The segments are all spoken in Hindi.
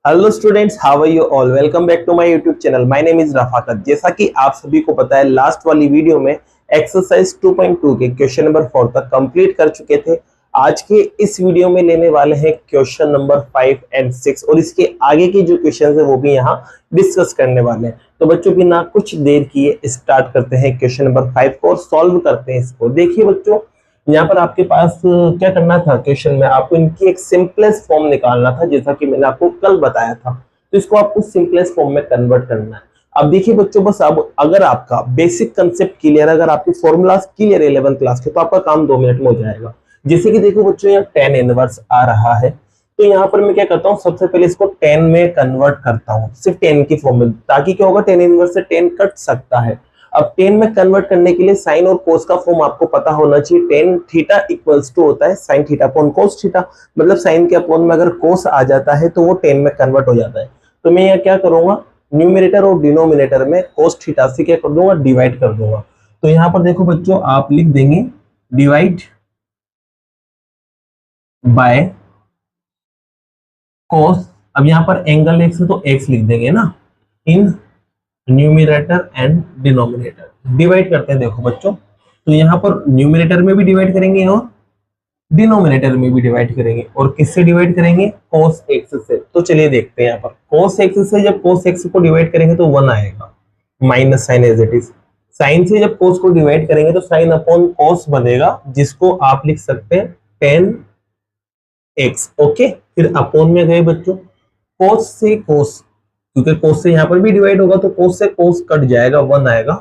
Hello students, how are you all. Welcome back to my YouTube channel. My name is Rafaqat. जैसा कि आप सभी को पता है, लास्ट वाली वीडियो में एक्सरसाइज 2.2 के क्वेश्चन नंबर 4 तक कंप्लीट कर चुके थे। आज के इस वीडियो में लेने वाले हैं क्वेश्चन नंबर 5 एंड 6 और इसके आगे के जो क्वेश्चन है वो भी यहाँ डिस्कस करने वाले हैं। तो बच्चों बिना कुछ देर किए स्टार्ट करते हैं क्वेश्चन नंबर 5 को और सॉल्व करते हैं इसको। देखिए बच्चों, यहाँ पर आपके पास क्या करना था, क्वेश्चन में आपको इनकी एक सिंपलेस्ट फॉर्म निकालना था, जैसा कि मैंने आपको कल बताया था। तो इसको आपको सिंपलेस्ट फॉर्म में कन्वर्ट करना है। अब देखिए बच्चों, बस अब अगर आपका बेसिक कंसेप्ट क्लियर, अगर आपके फॉर्मूलाज क्लियर 11th क्लास के, तो आपका काम 2 मिनट में हो जाएगा। जैसे कि देखो बच्चों, यहाँ tan इनवर्स आ रहा है, तो यहाँ पर मैं क्या करता हूँ, सबसे पहले इसको tan में कन्वर्ट करता हूँ, सिर्फ tan की फॉर्म में, ताकि क्या होगा, tan इनवर्स से tan कट सकता है। अब टेन में कन्वर्ट करने के लिए साइन और कोस का फॉर्म आपको पता होना चाहिए। टेन थीटा इक्वल्स टू होता है sine theta upon cos theta, मतलब साइन के अपॉन में अगर कोस आ जाता है तो वो टेन में कन्वर्ट हो जाता है। तो मैं यहाँ क्या करूंगा, न्यूमिनेटर और डिनोमिनेटर में कोस थीटा से क्या कर दूंगा, डिवाइड कर दूंगा। तो यहाँ पर देखो बच्चों, आप लिख देंगे डिवाइड बाय कोस। अब यहाँ पर एंगल एक्स है तो एक्स लिख देंगे ना, in numerator and denominator. Divide करते हैं देखो बच्चों, तो यहाँ पर न्यूमिनेटर में भी डिवाइड करेंगे और डिनोमिनेटर में भी डिवाइड करेंगे। और किससे डिवाइड करेंगे, cos x से। तो चलिए देखते हैं, यहाँ पर cos x से जब cos x को डिवाइड करेंगे तो 1 आएगा, minus sine as it is. Sine से जब cos को डिवाइड करेंगे तो साइन अपॉन cos बनेगा, जिसको आप लिख सकते हैं tan x। ओके, फिर अपॉन में गए बच्चों, cos से cos, क्योंकि cos से यहाँ पर भी डिवाइड होगा तो cos से cos कट जाएगा, 1 आएगा।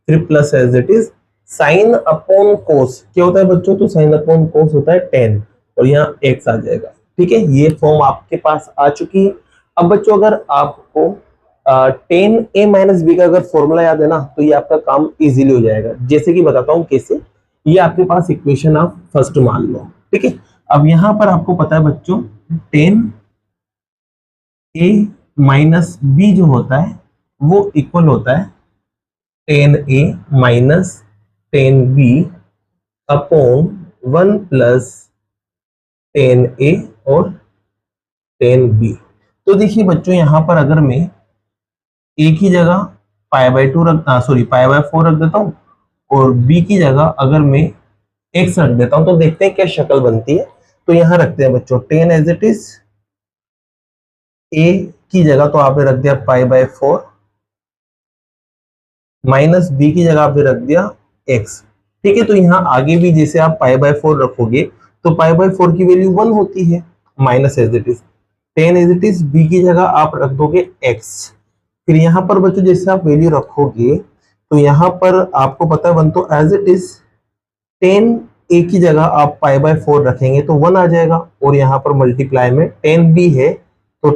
फिर plus as it is sine upon cos क्या होता है बच्चों, तो साइन अपॉन cos होता है 10 और यहाँ x आ जाएगा। ठीक है, ये फॉर्म आपके पास आ चुकी है। अब बच्चों, अगर आपको tan a माइनस बी का अगर फॉर्मूला याद है ना, तो ये आपका काम इजीली हो जाएगा। जैसे कि बताता हूँ कैसे। ये आपके पास इक्वेशन आप फर्स्ट मान लो, ठीक है। अब यहाँ पर आपको पता है बच्चों, tan a माइनस बी जो होता है वो इक्वल होता है tan a minus tan b upon 1 plus tan a और tan b। तो देखिए बच्चों, यहां पर अगर मैं a की जगह π/2 π/4 रख देता हूं और b की जगह अगर मैं x रख देता हूं, तो देखते हैं क्या शक्ल बनती है। तो यहां रखते हैं बच्चों tan as it is, a की जगह तो आपने रख दिया π/4 माइनस बी की जगह आपने रख दिया x। ठीक है, तो यहाँ आगे भी जैसे आप π/4 रखोगे तो π/4 की वैल्यू 1 होती है, minus as it is tan as it is, b की जगह आप रख दोगे x। फिर यहाँ पर बच्चों जैसे आप वैल्यू रखोगे तो यहाँ पर आपको पता है 1, तो as it is tan a की जगह आप π/4 रखेंगे तो 1 आ जाएगा, और यहाँ पर मल्टीप्लाई में tan b है तो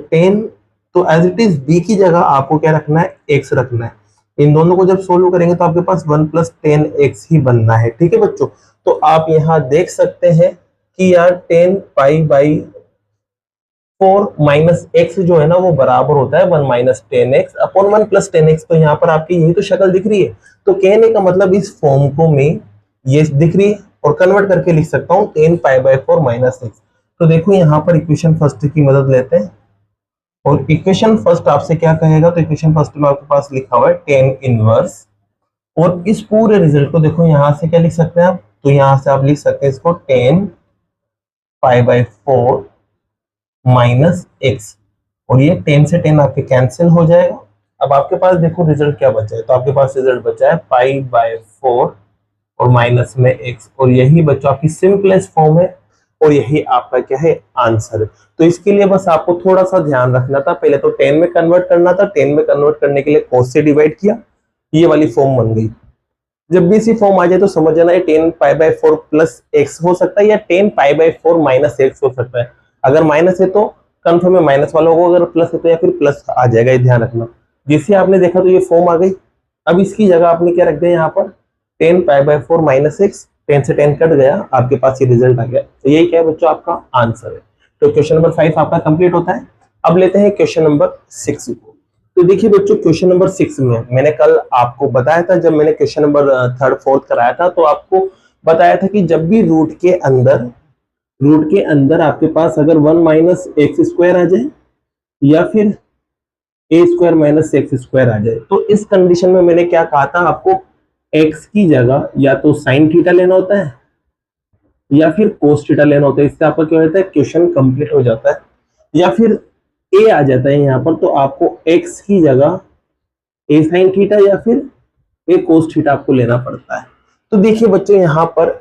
एज इट इज b की जगह आपको क्या रखना है, x रखना है। इन दोनों को जब सोल्व करेंगे तो आपके पास 1 प्लस tan x ही बनना है। ठीक है बच्चों, तो आप यहाँ देख सकते हैं कि यार tan π/4 माइनस x जो है ना, वो बराबर होता है 1 minus tan x upon 1 plus tan x। तो यहाँ पर आपकी यही तो शक्ल दिख रही है। तो कहने का मतलब इस फॉर्म को मैं ये दिख रही है और कन्वर्ट करके लिख सकता हूँ tan π/4 माइनस x। तो देखो यहाँ पर इक्वेशन फर्स्ट की मदद लेते हैं, और इक्वेशन फर्स्ट आपसे क्या कहेगा, तो इक्वेशन फर्स्ट में आपके पास लिखा हुआ है tan इनवर्स। और इस पूरे रिजल्ट को देखो, यहां से क्या लिख सकते हैं आप, तो यहां से आप लिख सकते हैं इसको tan π/4 माइनस x, और ये 10 से 10 आपके कैंसिल हो जाएगा। अब आपके पास देखो रिजल्ट क्या बचा है, तो आपके पास रिजल्ट बचा है π/4 और माइनस में x, और यही बच्चों आपकी सिंपलेस्ट फॉर्म है और यही आपका क्या है, आंसर है। तो इसके लिए बस आपको थोड़ा सा ध्यान रखना था, पहले तो 10 में कन्वर्ट करना था, 10 में कन्वर्ट करने के लिए cos से डिवाइड किया, ये वाली फॉर्म बन गई। जब भी इसी फॉर्म आ जाए तो समझ जाना, ये tan π/4 प्लस x हो सकता है या tan π/4 माइनस x हो सकता है। अगर माइनस है तो कंफर्म है माइनस वाला होगा, अगर प्लस है तो या फिर प्लस आ जाएगा, ये ध्यान रखना। जिससे आपने देखा तो ये फॉर्म आ गई। अब इसकी जगह आपने क्या रख दिया, यहाँ पर tan π/4 माइनस x, 10 से 10 कट गया, आपके पास ये रिजल्ट आ गया। तो यही क्या है बच्चों, आपका आंसर है। तो क्वेश्चन नंबर 5 आपका कंप्लीट होता है। अब लेते हैं क्वेश्चन नंबर 6 को। तो देखिए बच्चों, क्वेश्चन नंबर 6 में मैंने कल आपको बताया था, जब मैंने क्वेश्चन नंबर 3rd 4th कराया था, तो आपको बताया था कि जब भी रूट के अंदर आपके पास अगर 1 माइनस एक्स स्क्वायर आ जाए या फिर ए स्क्वायर माइनस एक्स स्क्वायर आ जाए। तो इस कंडीशन में मैंने क्या कहा था आपको, एक्स की जगह या तो साइन थीटा लेना होता है या फिर कोस थीटा लेना होता है। इससे आपका क्या होता है, क्वेश्चन कंप्लीट हो जाता है। या फिर ए आ जाता है यहाँ पर, तो आपको एक्स की जगह ए साइन थीटा या फिर ए कोस थीटा आपको लेना पड़ता है। तो देखिए बच्चों, यहाँ पर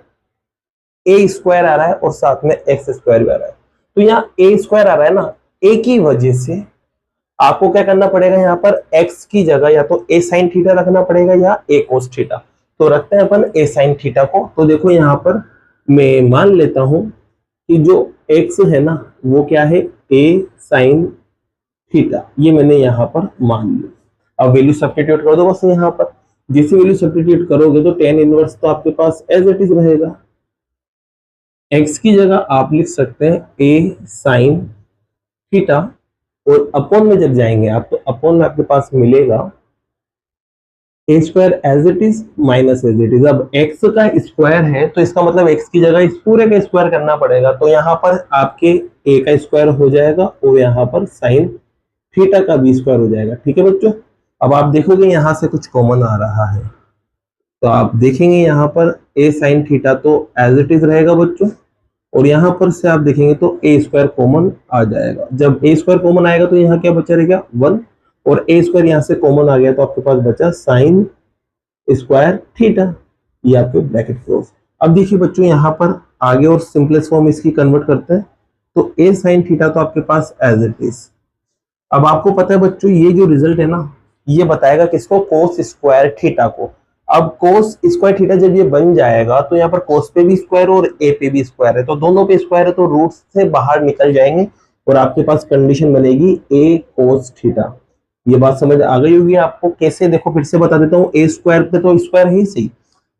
ए स्क्वायर आ रहा है और साथ में एक्स स्क्वायर भी आ रहा है। तो यहाँ ए स्क्वायर आ रहा है ना, ए की वजह से आपको क्या करना पड़ेगा, यहाँ पर एक्स की जगह या तो ए साइन थीटा रखना पड़ेगा या ए कोस थीटा। तो रखते हैं अपन ए साइन थीटा को। तो देखो यहाँ पर मैं मान लेता हूं कि जो एक्स है ना वो क्या है, ए साइन थीटा, ये मैंने यहाँ पर मान लिया। अब वैल्यू सब्स्टिट्यूट कर दो बस यहाँ पर। जैसी वैल्यू सब्स्टिट्यूट करोगे तो टेन इनवर्स तो आपके पास एज इट इज रहेगा। एक्स की जगह आप लिख सकते हैं ए साइन थीटा, और अपॉन में जब जाएंगे आप तो अपॉन में आपके पास मिलेगा a square as it is minus as it is. अब एक्स का स्क्वायर है तो इसका मतलब एक्स की जगह इस पूरे का स्क्वायर करना पड़ेगा। तो यहाँ पर आपके ए का स्क्वायर हो जाएगा और यहाँ पर साइन थीटा का भी स्क्वायर हो जाएगा। ठीक है बच्चों, अब आप देखोगे यहाँ से कुछ कॉमन आ रहा है, तो आप देखेंगे यहाँ पर ए साइन थीटा तो एज इट इज रहेगा बच्चों, और यहाँ पर से आप देखेंगे तो ए स्क्वायर कॉमन आ जाएगा। जब ए स्क्वायर कॉमन आएगा तो यहाँ क्या बचा रहेगा, 1, और ए स्क्वायर यहाँ से कॉमन आ गया तो आपके पास बचा साइन स्क्वायर थीटा, ये आपके ब्रैकेट क्लोज। अब देखिए बच्चों, यहाँ पर आगे और सिंपलेस्ट फॉर्म इसकी कन्वर्ट करते हैं, तो ए साइन थीटा तो आपके पास एज इट इज। अब आपको पता है बच्चों, ये जो रिजल्ट है ना, ये बताएगा किसको, कोस स्क्वायर थीटा को। अब कोस स्क्वायर थीटा जब ये बन जाएगा तो यहाँ पर कोस पे भी स्क्वायर और ए पे भी स्क्वायर है, तो दोनों पे स्क्वायर है तो रूट से बाहर निकल जाएंगे और आपके पास कंडीशन बनेगी ए कोस थीटा। ये बात समझ आ गई होगी आपको। कैसे, देखो फिर से बता देता हूँ। ए स्क्वायर पे तो स्क्वायर ही सही,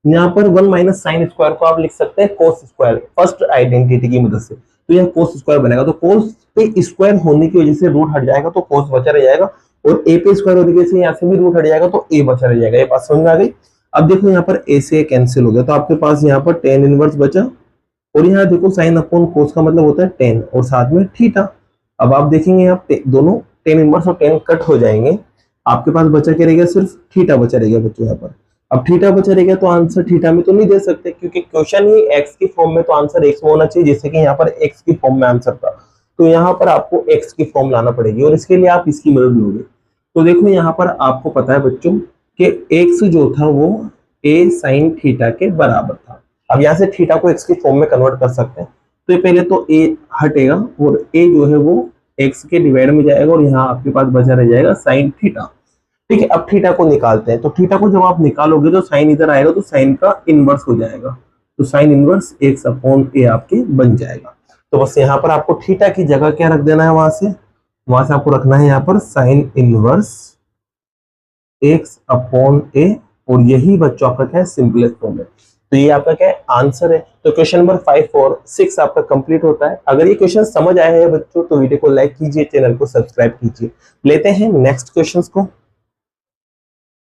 यहाँ पर 1 माइनस साइन स्क्वायर को आप लिख सकते हैं कोस स्क्वायर, फर्स्ट आइडेंटिटी की मदद से। तो यह कोस स्क्वायर बनेगा, तो कोस पे स्क्वायर होने की वजह से रूट हट जाएगा तो कोस बचा रह जाएगा, और ए पे स्क्वायर होने की वजह से यहाँ से भी रूट हट जाएगा तो ए बचा रह जाएगा। ये बात समझ में आ गई। अब देखो यहाँ पर ए से कैंसिल हो गया तो आपके पास यहाँ पर टेन इनवर्स बचा, और यहाँ देखो साइन अपॉन कोस का मतलब होता है टेन और साथ में थीटा। अब आप देखेंगे यहाँ दोनों टेन इनवर्स और टेन कट हो जाएंगे, आपके पास बचा क्या रहेगा, सिर्फ थीटा बचा रहेगा बच्चों यहाँ पर। अब थीटा बचा रहेगा तो आंसर थीटा में तो नहीं दे सकते, क्योंकि क्वेश्चन ही एक्स की फॉर्म में, तो आंसर एक्स में होना चाहिए, जैसे कि यहाँ पर एक्स की फॉर्म में आंसर था। तो यहाँ पर आपको एक्स की फॉर्म लाना पड़ेगी और इसके लिए आप इसकी मदद लोगे। तो देखो यहाँ पर आपको पता है बच्चों कि एक्स जो था वो ए साइन थीटा के बराबर था। अब यहाँ से थीटा को एक्स की फॉर्म में कन्वर्ट कर सकते हैं, तो ये पहले तो ए हटेगा और ए जो है वो एक्स के डिवाइड में जाएगा और यहाँ आपके पास बचा रह जाएगा साइन थीटा। ठीक है, अब थीटा को निकालते हैं। तो थीटा को जब आप निकालोगे तो साइन इधर आएगा तो साइन का इनवर्स हो जाएगा, तो साइन इनवर्स एक्स अपॉन ए आपके बन जाएगा। तो बस यहाँ पर आपको थीटा की जगह क्या रख देना है, वहां से आपको रखना है यहाँ पर साइन इनवर्स एक्स अपॉन ए, और यही बच्चों आपका क्या है, सिंपलेस्ट फॉर्म है। तो ये आपका क्या है, आंसर है। तो क्वेश्चन नंबर 5 और 6 आपका कंप्लीट होता है। अगर ये क्वेश्चन समझ आया है बच्चों तो वीडियो को लाइक कीजिए, चैनल को सब्सक्राइब कीजिए। लेते हैं नेक्स्ट क्वेश्चंस को।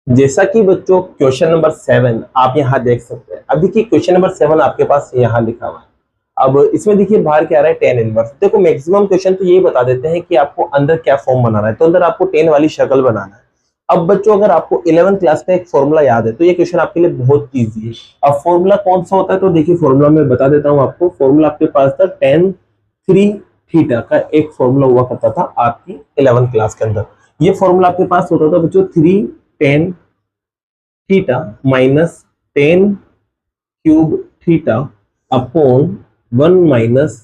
जैसा कि बच्चों क्वेश्चन नंबर 7 आप यहाँ देख सकते हैं। अब देखिए क्वेश्चन नंबर 7 आपके पास यहाँ लिखा हुआ है। अब इसमें देखिए बाहर क्या आ रहा है, टेन इनवर्स। देखो मैक्सिमम क्वेश्चन तो यही बता देते हैं कि आपको अंदर क्या फॉर्म बनाना है, तो अंदर आपको 10 वाली शक्ल बनाना है। अब बच्चों अगर आपको 11th क्लास का एक फॉर्मूला याद है तो ये क्वेश्चन आपके लिए बहुत इजी है। अब फॉर्मूला कौन सा होता है, तो देखिए फॉर्मूला मैं बता देता हूँ आपको। फॉर्मूला आपके पास था tan 3 थीटा का एक फॉर्मूला हुआ करता था आपकी 11th क्लास के अंदर। ये फॉर्मूला आपके पास होता था बच्चों 3 tan theta minus 10 cube theta upon 1 minus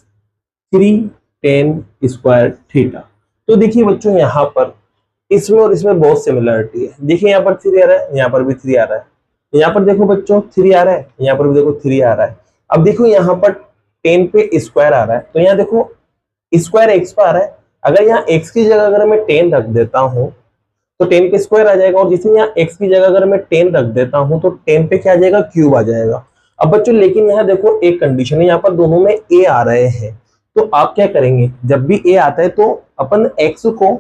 3 tan square theta. तो देखिए बच्चों यहाँ पर इसमें और इसमें बहुत सिमिलरिटी है। देखिए यहाँ पर 3 आ रहा है, यहाँ पर भी 3 आ रहा है, यहाँ पर देखो बच्चों 3 आ रहा है, यहाँ पर भी देखो 3 आ रहा है। अब देखो यहाँ पर 10 पे स्क्वायर आ रहा है, तो यहाँ देखो स्क्वायर एक्स पे आ रहा है। अगर यहाँ एक्स की जगह अगर मैं 10 रख देता हूँ तो 10 पे स्क्वायर आ जाएगा, और जैसे यहाँ एक्स की जगह अगर मैं 10 रख देता हूँ तो 10 पे क्या आ जाएगा, क्यूब आ जाएगा। अब बच्चों लेकिन यहाँ देखो एक कंडीशन है, यहाँ पर दोनों में ए आ रहे हैं, तो आप क्या करेंगे, जब भी ए आता है तो अपन एक्स को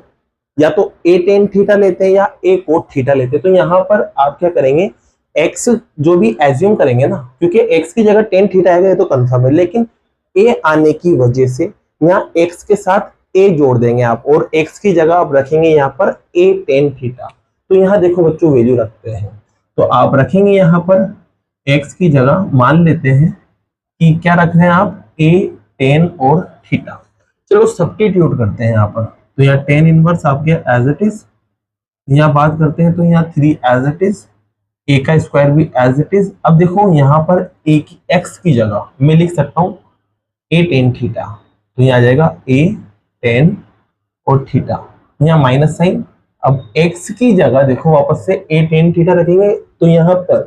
या तो ए टेन थीटा लेते हैं या ए कोट थीटा लेते हैं। तो यहाँ पर आप क्या करेंगे, एक्स जो भी एज्यूम करेंगे ना, क्योंकि एक्स की जगह टेन थीटा आएगा ये तो कंफर्म है, लेकिन ए आने की वजह से यहाँ एक्स के साथ ए जोड़ देंगे आप, और x की जगह आप रखेंगे यहाँ पर a tan थीटा। तो यहाँ देखो बच्चों वैल्यू रखते हैं, तो आप रखेंगे यहाँ पर x की जगह मान लेते हैं कि क्या रख रहे हैं आप, a tan और थीटा। चलो सब्स्टिट्यूट करते हैं यहाँ पर, तो यहाँ tan इनवर्स आपके एज इट इज, यहाँ बात करते हैं तो यहाँ 3 एज इट इज, a का स्क्वायर भी एज इट इज। अब देखो यहाँ पर a की x की जगह मैं लिख सकता हूँ a tan थीटा, तो यहाँ आ जाएगा a tan और थीटा, यहाँ माइनस साइन। अब x की जगह देखो वापस से a tan थीटा रखेंगे तो यहाँ पर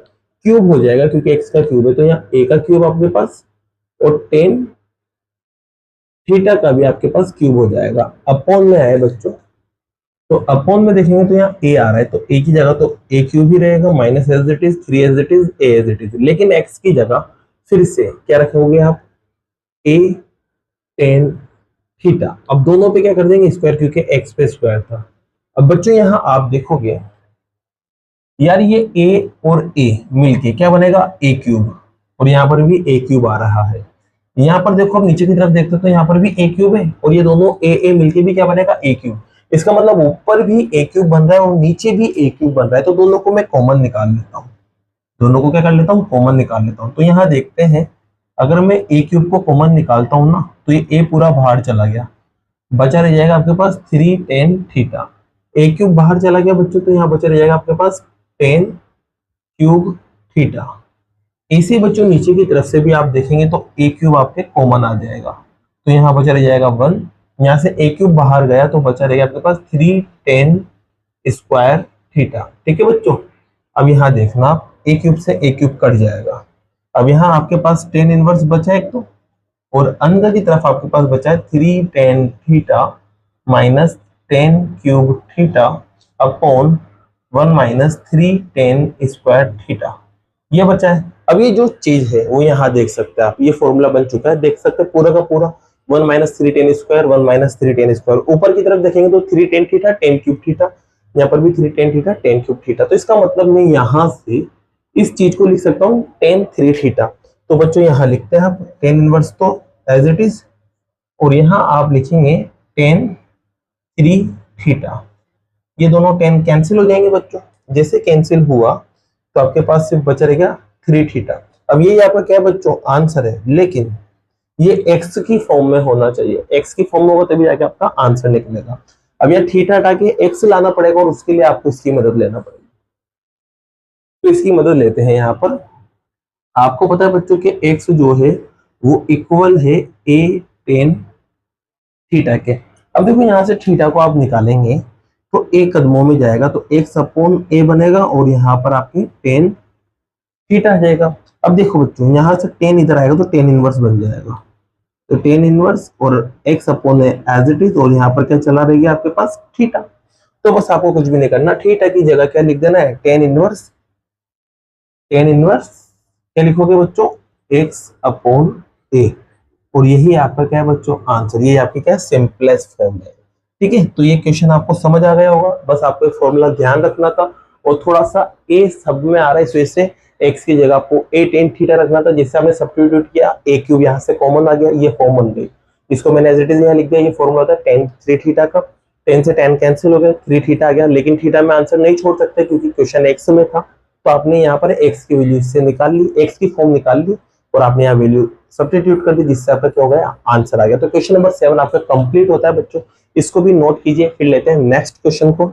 क्यूब हो जाएगा, क्योंकि x का क्यूब है, तो यहाँ a का क्यूब आपके पास और tan थीटा का भी आपके पास क्यूब हो जाएगा। अपॉन में आए बच्चों, तो अपॉन में देखेंगे तो यहाँ a आ रहा है, तो a की जगह तो a क्यूब ही रहेगा, minus as it is, 3 as it is, a as it is. लेकिन x की जगह फिर से क्या रखोगे आप, a tan थीटा। अब दोनों पे क्या कर देंगे स्क्वायर, क्योंकि x पे स्क्वायर था। अब बच्चों यहाँ आप देखोगे यार ये a और a मिलके क्या बनेगा, a क्यूब, और यहाँ पर भी a क्यूब आ रहा है। यहाँ पर देखो अब नीचे की तरफ देखते हो तो यहाँ पर भी a क्यूब है, और ये दोनों a मिलके भी क्या बनेगा, a क्यूब। इसका मतलब ऊपर भी a क्यूब बन रहा है और नीचे भी a क्यूब बन रहा है, तो दोनों को मैं कॉमन निकाल लेता हूँ, दोनों को क्या कर लेता हूँ, कॉमन निकाल लेता हूँ। तो यहाँ देखते हैं अगर मैं a क्यूब को कॉमन निकालता हूँ ना, तो ये a पूरा बाहर चला गया, बचा रह जाएगा आपके पास 3 tan थीटा। a क्यूब बाहर चला गया बच्चों, तो यहाँ बचा रह जाएगा आपके पास tan क्यूब थीटा। इसी बच्चों नीचे की तरफ से भी आप देखेंगे तो a क्यूब आपके कॉमन आ जाएगा, तो यहाँ बचा रह जाएगा 1, यहाँ से a क्यूब बाहर गया तो बचा रहेगा आपके पास 3 tan स्क्वायर थीटा। ठीक है बच्चों, अब यहाँ देखना a क्यूब से a क्यूब कट जाएगा। अब यहाँ आपके पास tan इनवर्स बचा है एक तो, और अंदर की तरफ आपके पास बचा है 3 tan theta minus tan cube theta upon 1 minus 3 tan square theta, ये बचा है। अब ये जो चीज है वो यहाँ देख सकते हैं आप, ये फॉर्मूला बन चुका है, देख सकते हैं पूरा का पूरा 1 minus 3 tan square, 1 minus 3 tan square. ऊपर की तरफ देखेंगे तो 3 tan theta tan cube theta, यहाँ पर भी 3 tan theta tan cube theta. तो इसका मतलब मैं यहाँ से इस चीज को लिख सकता हूँ tan 3 थीटा। तो बच्चों यहाँ लिखते हैं आप tan इनवर्स तो एज इट इज, और यहाँ आप लिखेंगे tan 3 थीटा। ये दोनों tan कैंसिल हो जाएंगे बच्चों, जैसे कैंसिल हुआ तो आपके पास सिर्फ बचा रहेगा 3 थीटा। अब ये आपका क्या है बच्चों, आंसर है, लेकिन ये x की फॉर्म में होना चाहिए, x की फॉर्म में होगा तभी जाके आपका आंसर निकलेगा। अब यह थीटा हटा के x लाना पड़ेगा, और उसके लिए आपको इसकी मदद लेना पड़ेगी। तो इसकी मदद लेते हैं। यहाँ पर आपको पता है बच्चों कि x जो है वो इक्वल है a tan थीटा के। अब देखो यहाँ से थीटा को आप निकालेंगे तो a कदमों में जाएगा, तो x अपॉन a बनेगा, और यहाँ पर आपकी tan थीटा आ जाएगा। अब देखो बच्चों यहाँ से tan इधर आएगा तो tan इनवर्स बन जाएगा, तो tan इनवर्स और x upon as it is, और यहाँ पर क्या चला रहेगी आपके पास थीटा। तो बस आपको कुछ भी नहीं करना, थीटा की जगह क्या लिख देना है, tan इनवर्स क्या लिखोगे बच्चों, x अपॉन a, और यही आपका क्या है बच्चों आंसर, ये आपकी क्या सिंपलेस्ट फॉर्म है। ठीक है, तो ये क्वेश्चन आपको समझ आ गया होगा, बस आपको एक फॉर्मूला ध्यान रखना था, और थोड़ा सा a सब में आ रहा है, इस वजह से x की जगह आपको a tan थीटा रखना था, जिससे हमने सब्स्टिट्यूट किया, a क्यूब यहाँ से कॉमन आ गया, ये फॉर्म बन गई। इसको मैंने एज इट इज यहाँ लिख दिया, ये फॉर्मूला था tan 3 थीटा का, tan से tan कैंसिल हो गया, 3 थीटा आ गया। लेकिन थीटा में आंसर नहीं छोड़ सकते क्योंकि क्वेश्चन x में था, तो आपने यहाँ पर x की वैल्यू इससे निकाल ली, x की फॉर्म निकाल ली, और आपने यहाँ वैल्यू सब्स्टिट्यूट कर दी, जिससे आपका क्या हो गया, आंसर आ गया। तो क्वेश्चन नंबर 7 आपका कंप्लीट होता है बच्चों, इसको भी नोट कीजिए। फिर लेते हैं नेक्स्ट क्वेश्चन को।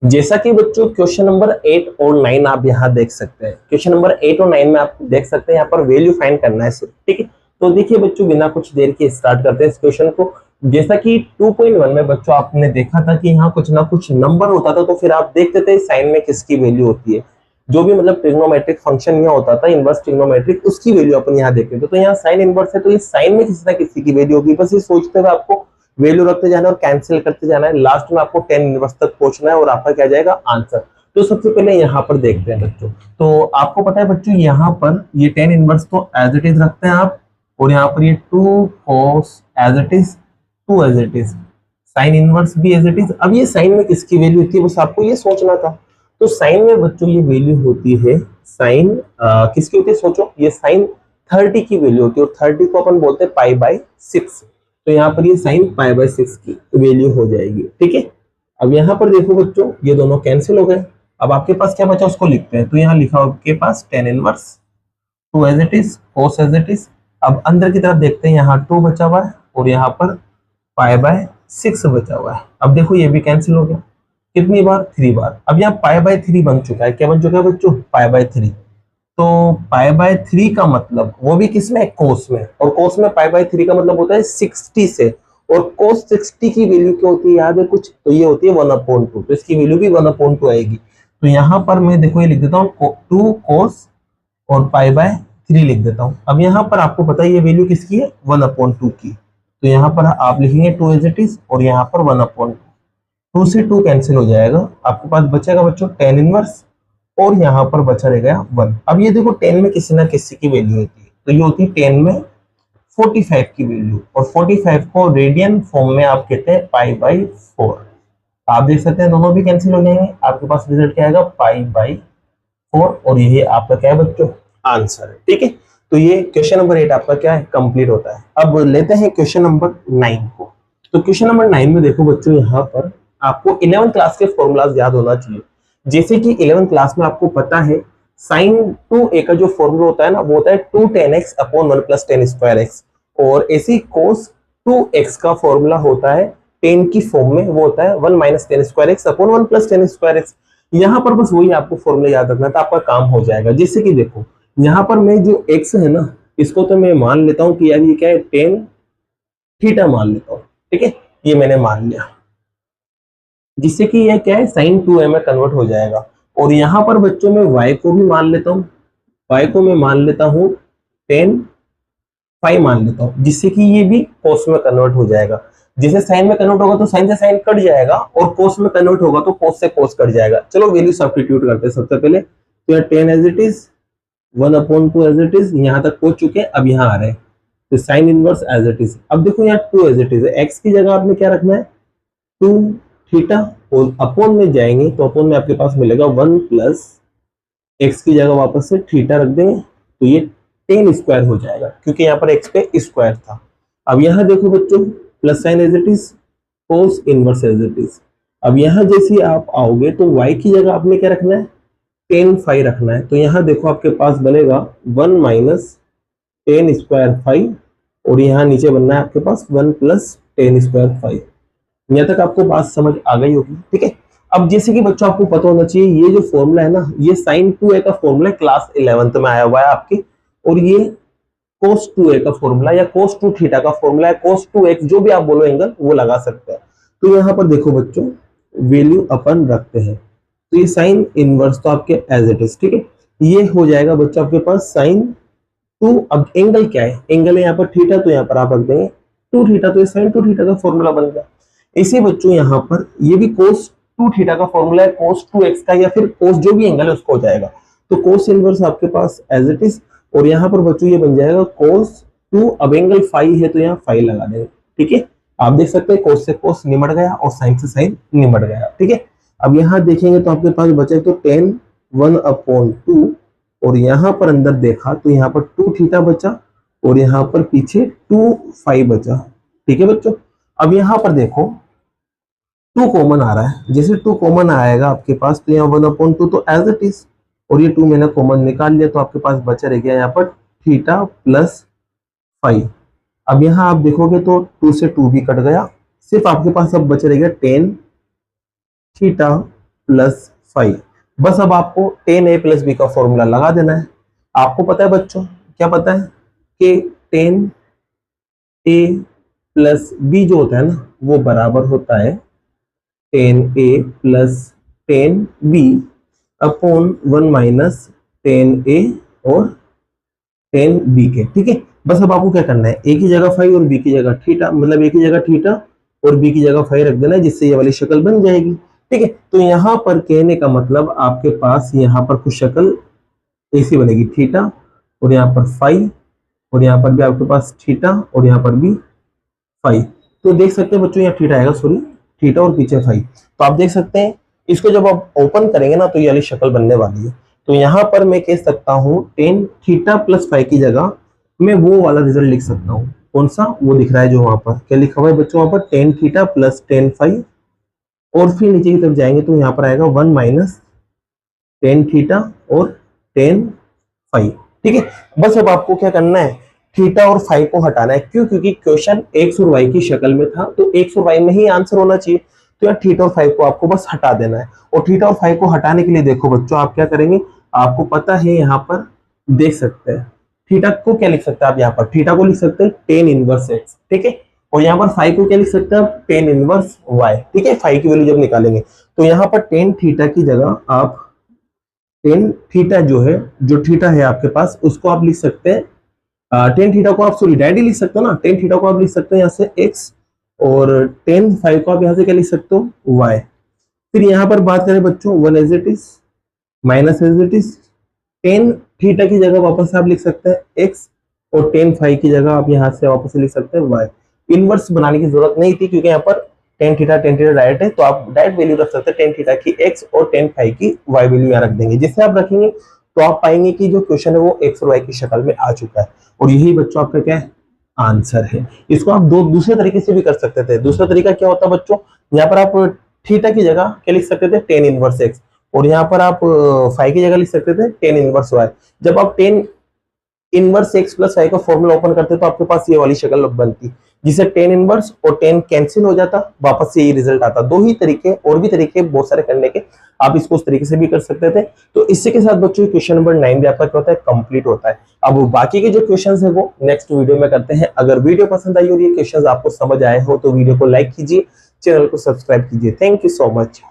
जैसा कि बच्चों क्वेश्चन नंबर 8 और 9 आप यहाँ देख सकते हैं, क्वेश्चन नंबर 8 और 9 में आप देख सकते हैं यहाँ पर वैल्यू फाइंड करना है सिर्फ। ठीक है, तो देखिए बच्चों बिना कुछ देर के स्टार्ट करते हैं इस क्वेश्चन को। जैसा कि 2.1 में बच्चों आपने देखा था कि यहाँ कुछ ना कुछ नंबर होता था, तो फिर आप देखते थे साइन में किसकी वैल्यू होती है, जो भी मतलब ट्रिग्नोमेट्रिक फंक्शन यहाँ होता था, इनवर्स ट्रिग्नोमेट्रिक, उसकी वैल्यू अपन यहाँ देखते थे। तो यहाँ साइन इनवर्स है, तो ये साइन में किसी ना किसी की वैल्यू होगी, बस ये सोचते हुए आपको वैल्यू रखते जाना और कैंसिल करते जाना है, लास्ट में आपको tan इनवर्स तक पहुंचना है और आपका क्या जाएगा आंसर। तो सबसे पहले यहाँ पर देखते हैं बच्चों, तो आपको पता है बच्चों यहाँ पर ये tan इनवर्स तो एज इट इज रखते हैं आप, और यहाँ पर ये 2 cos as it is, 2 as it is, sine inverse भी एज इट इज। अब ये साइन में किसकी वैल्यू होती है बस आपको ये सोचना था। तो साइन में बच्चों ये वैल्यू होती है, साइन किसकी होती है सोचो, ये साइन 30 की वैल्यू होती है, और 30 को अपन बोलते हैं पाई बाय 6। तो यहाँ पर ये साइन π/6 की वैल्यू हो जाएगी। ठीक है, अब यहाँ पर देखो बच्चों ये दोनों कैंसिल हो गए। अब आपके पास क्या बचा उसको लिखते हैं। तो यहाँ लिखा हो आपके पास tan inverse 2 as it is, cos as it is. अब अंदर की तरफ देखते हैं, यहाँ 2 बचा हुआ है और यहाँ पर π/6 बचा हुआ है। अब देखो ये भी कैंसिल हो गया, कितनी बार, 3 बार। अब यहाँ π/3 बन चुका है। क्या बन चुका है बच्चों, π/3। तो π/3 का मतलब वो भी किसमें, कोस में, और कोस में π/3 का मतलब होता है 60 से, और cos 60 की वैल्यू क्या होती है याद है कुछ, तो ये होती है 1/2, तो इसकी वैल्यू भी 1/2 आएगी। तो यहाँ पर मैं देखो ये लिख देता हूँ 2 cos और π/3 लिख देता हूँ। अब यहाँ पर आपको पता है ये वैल्यू किसकी है, 1/2 की। तो यहाँ पर आप लिखेंगे 2 एज इट इज और यहाँ पर 1/2। 2 से 2 कैंसिल हो जाएगा, आपके पास बचेगा बच्चों tan इनवर्स और यहाँ पर बचा रह गया 1। अब ये देखो tan में किसी ना किसी की वैल्यू होती है, तो ये होती है tan में 45 की वैल्यू, और 45 को रेडियन फॉर्म में आप कहते हैं π/4। आप देख सकते हैं दोनों भी कैंसिल हो जाएंगे, आपके पास रिजल्ट क्या आएगा, π/4, और ये आपका क्या है बच्चों, आंसर है। ठीक है, तो ये क्वेश्चन नंबर 8 आपका क्या है, कंप्लीट होता है। अब लेते हैं क्वेश्चन नंबर 9 को। तो क्वेश्चन नंबर 9 में देखो बच्चों, यहाँ पर आपको 11th क्लास के फॉर्मूलाज याद होना चाहिए। जैसे कि 11th क्लास में आपको पता है sin 2a का जो फॉर्मूला होता है ना, वो होता है 2 tan x upon 1 plus tan square x, और ऐसी cos 2x का फॉर्मूला होता है tan की फॉर्म में, वो होता है 1 minus tan square x upon 1 plus tan square x। यहाँ पर बस वही आपको फॉर्मूला याद रखना था, आपका काम हो जाएगा। जैसे कि देखो यहाँ पर मैं जो x है ना, इसको तो मैं मान लेता हूँ कि यार ये क्या है, tan थीटा मान लेता हूँ। ठीक है, ये मैंने मान लिया, जिससे कि यह क्या है, sin 2a में कन्वर्ट हो जाएगा। और यहाँ पर बच्चों में y को भी मान लेता हूँ, y को मैं मान लेता हूँ tan phi मान लेता हूँ, जिससे कि ये भी cos में कन्वर्ट हो जाएगा। जैसे sin में कन्वर्ट होगा तो sin से sin कट जाएगा, और cos में कन्वर्ट होगा तो cos से cos कट जाएगा। चलो वैल्यू सब्स्टिट्यूट करते हैं सबसे पहले। तो यहाँ tan as it is, 1/2 as it is, यहाँ तक पहुंच चुके हैं, अब यहाँ आ रहे हैं तो sin inverse as it is. अब देखो यहाँ 2 एज इट इज, x की जगह आपने क्या रखना है, 2 थीटा, और अपॉन में जाएंगे तो अपॉन में आपके पास मिलेगा 1 प्लस x की जगह वापस से थीटा रख देंगे, तो ये tan स्क्वायर हो जाएगा, क्योंकि यहाँ पर x पे स्क्वायर था। अब यहाँ देखो बच्चों, plus sine as it is, cos inverse as it is. अब यहाँ जैसे आप आओगे तो y की जगह आपने क्या रखना है, tan phi रखना है। तो यहाँ देखो आपके पास बनेगा 1 माइनस tan स्क्वायर phi, और यहाँ नीचे बनना है आपके पास 1 प्लस tan स्क्वायर phi। यहाँ तक आपको बात समझ आ गई होगी। ठीक है, अब जैसे कि बच्चों आपको पता होना चाहिए, ये जो फॉर्मूला है ना, ये sin 2a का फॉर्मूला क्लास 11th में आया हुआ है आपके, और ये cos 2a का फॉर्मूला या cos 2 थीटा का फॉर्मूला है, cos 2x जो भी आप बोलो एंगल वो लगा सकते हैं। तो यहाँ पर देखो बच्चों, वैल्यू अपन रखते हैं, तो ये sin इनवर्स तो आपके एज इट इज। ठीक है, ये हो जाएगा बच्चों आपके पास sin 2। अब एंगल क्या है, एंगल है यहाँ पर थीटा, तो यहाँ पर आप रख देंगे 2 थीटा, तो ये sin 2 थीटा का फॉर्मूला बन गया। इसी बच्चों यहाँ पर ये भी cos 2 थीटा का फॉर्मूला है, cos 2x का, या फिर cos जो भी एंगल है उसको हो जाएगा। तो cos इनवर्स आपके पास एज इट इज, और यहाँ पर बच्चों ये बन जाएगा cos 2। अब एंगल फाई है तो यहाँ फाई लगा देंगे। ठीक है, आप देख सकते हैं cos से cos निमट गया और sin से sin निमट गया। ठीक है, अब यहाँ देखेंगे तो आपके पास बचा तो tan 1/2, और यहाँ पर अंदर देखा तो यहाँ पर 2 थीटा बचा, और यहाँ पर पीछे 2 फाई बचा। ठीक है बच्चों, अब यहाँ पर देखो 2 कॉमन आ रहा है, जैसे 2 कॉमन आएगा आपके पास तो यहाँ 1/2 तो एज इट इज, और ये 2 मैंने कॉमन निकाल लिया, तो आपके पास बचा रह गया यहाँ पर थीटा प्लस फाई। अब यहाँ आप देखोगे तो 2 से 2 भी कट गया, सिर्फ आपके पास अब बचा रह गया tan थीटा प्लस फाई। बस अब आपको tan a प्लस बी का फॉर्मूला लगा देना है। आपको पता है बच्चों, क्या पता है कि tan a प्लस बी जो होता है ना, वो बराबर होता है tan a plus tan b upon 1 minus tan a और tan b के। ठीक है, बस अब आपको क्या करना है, a की जगह फाई और b की जगह थीटा, मतलब a की जगह थीटा और b की जगह फाई रख देना है, जिससे ये वाली शक्ल बन जाएगी। ठीक है, तो यहाँ पर कहने का मतलब आपके पास यहाँ पर कुछ शक्ल ऐसी बनेगी, थीटा और यहाँ पर फाई, और यहाँ पर भी आपके पास थीटा और यहाँ पर भी फाई। तो देख सकते हैं बच्चों, यहाँ थीटा आएगा, सॉरी थीटा और पीछे फाई। तो आप देख सकते हैं इसको जब आप ओपन करेंगे ना, तो ये वाली शक्ल बनने वाली है। तो यहाँ पर मैं कह सकता हूँ tan थीटा प्लस फाई की जगह मैं वो वाला रिजल्ट लिख सकता हूँ, कौन सा वो दिख रहा है जो वहां पर क्या लिखा हुआ है बच्चों, वहां पर tan theta plus ten five, और फिर नीचे की तरफ जाएंगे तो यहाँ पर आएगा वन माइनस टेन थीटा और टेन फाइव। ठीक है, बस अब आपको क्या करना है, थीटा और फाइव को हटाना है। क्यों? क्योंकि क्वेश्चन एक्स और वाई की शक्ल में था, तो एक्स और वाई में ही आंसर होना चाहिए। तो यहाँ थीटा और फाइव को आपको बस हटा देना है। और थीटा और फाइव को हटाने के लिए देखो बच्चों आप क्या करेंगे, आपको पता है यहाँ पर देख सकते हैं थीटा को क्या लिख सकते हैं आप, यहाँ पर थीटा को लिख सकते हैं टेन इनवर्स एक्स। ठीक है, और यहाँ पर फाइव को क्या लिख सकते हैं आप, टेन इनवर्स वाई। ठीक है, फाइव की वैल्यू जब निकालेंगे तो यहाँ पर टेन थीटा की जगह आप टेन थीटा जो है, जो थीटा है आपके पास उसको आप लिख सकते हैं टेन थीटा को आप सॉरी डायरेक्टली लिख सकते हो ना, टेन थीटा को आप लिख सकते हो यहाँ से एक्स, और टेन फाइव को आप यहाँ से क्या लिख सकते हो, वाई। फिर यहाँ पर बात करें बच्चों one as it is minus as it is, tan theta की जगह वापस आप लिख सकते हैं एक्स, और टेन फाइव की जगह आप यहाँ से वापस लिख सकते हैं वाई। इनवर्स बनाने की जरूरत नहीं थी क्योंकि यहाँ पर टेन थीटा डायरेक्ट है, तो आप डायरेक्ट वैल्यू रख सकते हैं टेन थीटा की एक्स और टेन फाइव की वाई वैल्यू यहाँ रख देंगे। जिससे आप रखेंगे तो आप पाएंगे कि जो क्वेश्चन है वो एक्स और वाई की शक्ल में आ चुका है, और यही बच्चों आपका क्या है, आंसर है। इसको आप दूसरे तरीके से भी कर सकते थे। दूसरा तरीका क्या होता बच्चों, यहाँ पर आप थीटा की जगह क्या लिख सकते थे, टेन इनवर्स एक्स, और यहाँ पर आप फाइव की जगह लिख सकते थे टेन इनवर्स वाई। जब आप tan inverse x plus y का फॉर्मूला ओपन करते तो आपके पास ये वाली शक्ल बनती, जिसे टेन इनवर्स और टेन कैंसिल हो जाता, वापस से यही रिजल्ट आता। दो ही तरीके, और भी तरीके बहुत सारे करने के, आप इसको उस तरीके से भी कर सकते थे। तो इससे के साथ बच्चों क्वेश्चन नंबर 9 भी आपका क्या होता है, कंप्लीट होता है। अब बाकी के जो क्वेश्चंस है वो नेक्स्ट वीडियो में करते हैं। अगर वीडियो पसंद आई और ये क्वेश्चंस आपको समझ आए हो तो वीडियो को लाइक कीजिए, चैनल को सब्सक्राइब कीजिए। Thank you so much.